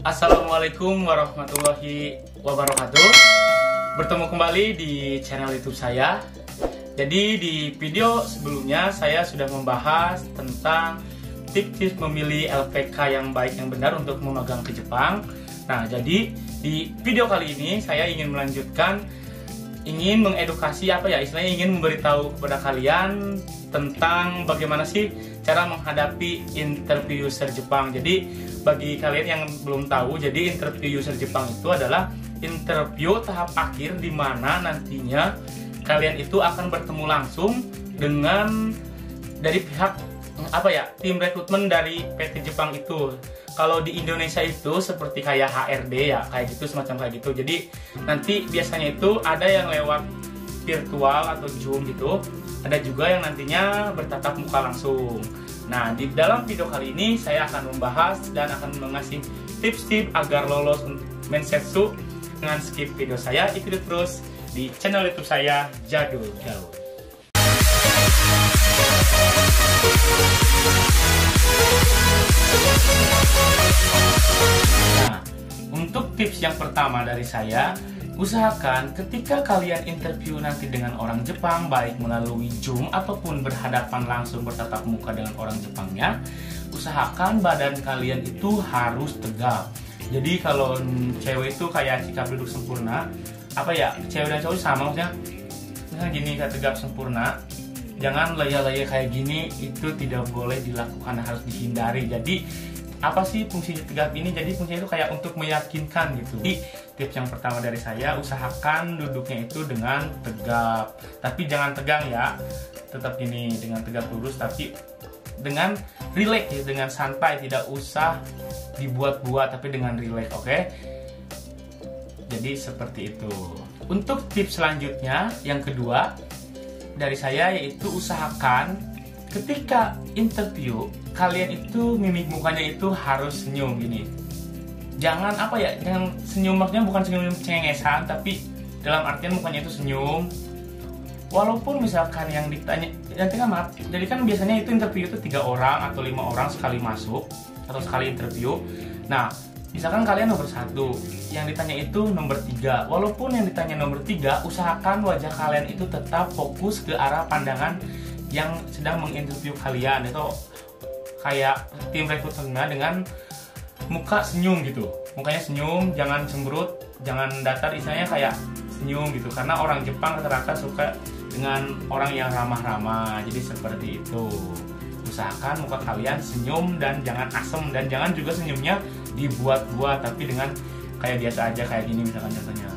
Assalamualaikum warahmatullahi wabarakatuh. Bertemu kembali di channel YouTube saya. Jadi di video sebelumnya saya sudah membahas tentang tips-tips memilih LPK yang baik yang benar untuk memegang ke Jepang. Nah, jadi di video kali ini saya ingin melanjutkan, ingin mengedukasi istilahnya ingin memberitahu kepada kalian tentang bagaimana sih cara menghadapi interview user Jepang. Jadi bagi kalian yang belum tahu, jadi interview user Jepang itu adalah interview tahap akhir di mana nantinya kalian itu akan bertemu langsung dengan dari pihak tim rekrutmen dari PT Jepang itu. Kalau di Indonesia itu seperti kayak HRD ya, kayak gitu, semacam kayak gitu. Jadi nanti biasanya itu ada yang lewat virtual atau Zoom gitu, ada juga yang nantinya bertatap muka langsung. Nah, di dalam video kali ini saya akan membahas dan akan mengasih tips-tips agar lolos untuk Mensetsu. Dengan skip video saya, ikuti terus di channel YouTube saya Jadul Gaul. Nah, untuk tips yang pertama dari saya, usahakan ketika kalian interview nanti dengan orang Jepang, baik melalui Zoom ataupun berhadapan langsung bertatap muka dengan orang Jepangnya, usahakan badan kalian itu harus tegap. Jadi kalau cewek itu kayak sikap duduk sempurna, cewek dan cowok sama maksudnya. Misalnya gini, kayak tegap sempurna, jangan laya-laya kayak gini, itu tidak boleh dilakukan, harus dihindari. Jadi apa sih fungsi tegap ini? Jadi fungsinya itu kayak untuk meyakinkan gitu. Jadi tips yang pertama dari saya, usahakan duduknya itu dengan tegap, tapi jangan tegang ya, tetap gini dengan tegap lurus, tapi dengan relax ya, dengan santai, tidak usah dibuat-buat, tapi dengan relax, oke? Jadi seperti itu. Untuk tips selanjutnya yang kedua dari saya, yaitu usahakan ketika interview kalian itu mimik mukanya itu harus senyum gini. Jangan jangan senyum, maksudnya bukan senyum cengengesan, tapi dalam artian mukanya itu senyum. Walaupun misalkan yang ditanya, jadi kan biasanya itu interview itu 3 orang atau 5 orang sekali masuk atau sekali interview. Nah, misalkan kalian nomor 1, yang ditanya itu nomor 3. Walaupun yang ditanya nomor 3, usahakan wajah kalian itu tetap fokus ke arah pandangan yang sedang menginterview kalian. Itu kayak tim rekrutmennya dengan muka senyum gitu, mukanya senyum, jangan cemberut, jangan datar, istilahnya kayak senyum gitu. Karena orang Jepang rata-rata suka dengan orang yang ramah-ramah, jadi seperti itu. Usahakan muka kalian senyum dan jangan asem, dan jangan juga senyumnya dibuat-buat, tapi dengan kayak biasa aja, kayak gini misalkan contohnya.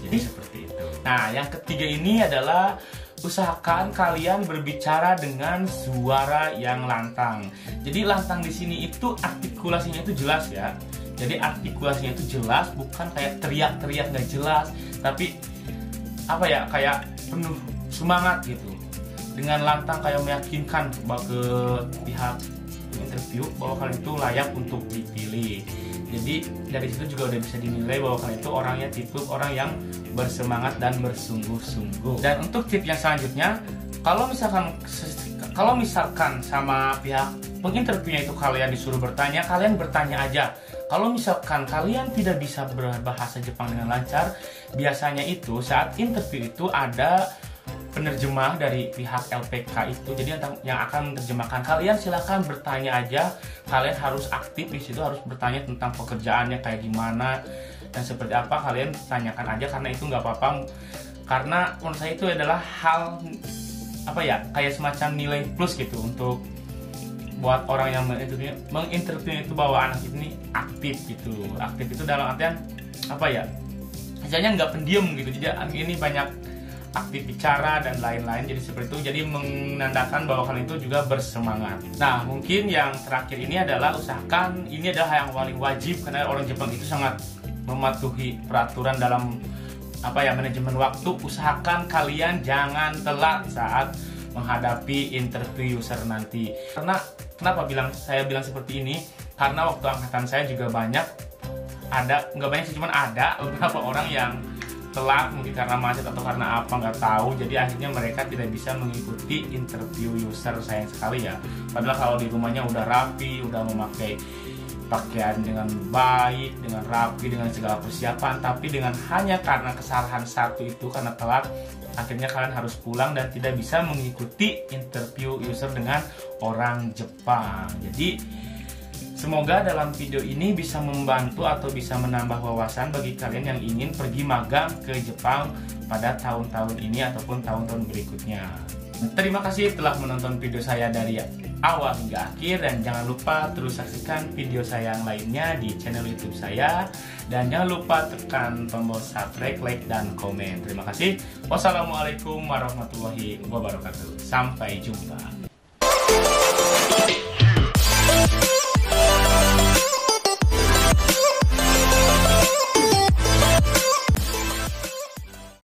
Jadi seperti itu. Nah, yang ketiga ini adalah usahakan kalian berbicara dengan suara yang lantang. Jadi lantang di sini itu artikulasinya itu jelas ya. Jadi artikulasinya itu jelas, bukan kayak teriak-teriak gak jelas, tapi kayak penuh semangat gitu. Dengan lantang kayak meyakinkan ke pihak interview bahwa kalian itu layak untuk dipilih. Jadi dari situ juga udah bisa dinilai bahwa kalian itu orangnya tipe orang yang bersemangat dan bersungguh-sungguh. Dan untuk tips yang selanjutnya, kalau misalkan sama pihak penginterviewnya itu kalian disuruh bertanya, kalian bertanya aja. Kalau misalkan kalian tidak bisa berbahasa Jepang dengan lancar, biasanya itu saat interview itu ada penerjemah dari pihak LPK itu, jadi yang akan menerjemahkan. Kalian silahkan bertanya aja, kalian harus aktif di situ, harus bertanya tentang pekerjaannya kayak gimana dan seperti apa, kalian tanyakan aja, karena itu nggak apa-apa. Karena menurut saya itu adalah hal kayak semacam nilai plus gitu untuk buat orang yang menginterview itu, bahwa anak ini aktif gitu. Aktif itu dalam artian misalnya nggak pendiam gitu, jadi ini banyak aktif bicara dan lain-lain, jadi seperti itu. Jadi menandakan bahwa kalian itu juga bersemangat. Nah, mungkin yang terakhir ini adalah usahakan, ini adalah yang paling wajib karena orang Jepang itu sangat mematuhi peraturan dalam manajemen waktu. Usahakan kalian jangan telat saat menghadapi interview user nanti. Karena kenapa saya bilang seperti ini? Karena waktu angkatan saya juga nggak banyak sih, cuman ada beberapa orang yang telat, mungkin karena macet atau karena apa nggak tahu, jadi akhirnya mereka tidak bisa mengikuti interview user. Sayang sekali ya, padahal kalau di rumahnya udah rapi, udah memakai pakaian dengan baik, dengan rapi, dengan segala persiapan, tapi dengan hanya karena kesalahan satu itu, karena telat, akhirnya kalian harus pulang dan tidak bisa mengikuti interview user dengan orang Jepang. Jadi semoga dalam video ini bisa membantu atau bisa menambah wawasan bagi kalian yang ingin pergi magang ke Jepang pada tahun-tahun ini ataupun tahun-tahun berikutnya. Terima kasih telah menonton video saya dari awal hingga akhir, dan jangan lupa terus saksikan video saya yang lainnya di channel YouTube saya, dan jangan lupa tekan tombol subscribe, like, dan komen. Terima kasih. Wassalamualaikum warahmatullahi wabarakatuh. Sampai jumpa.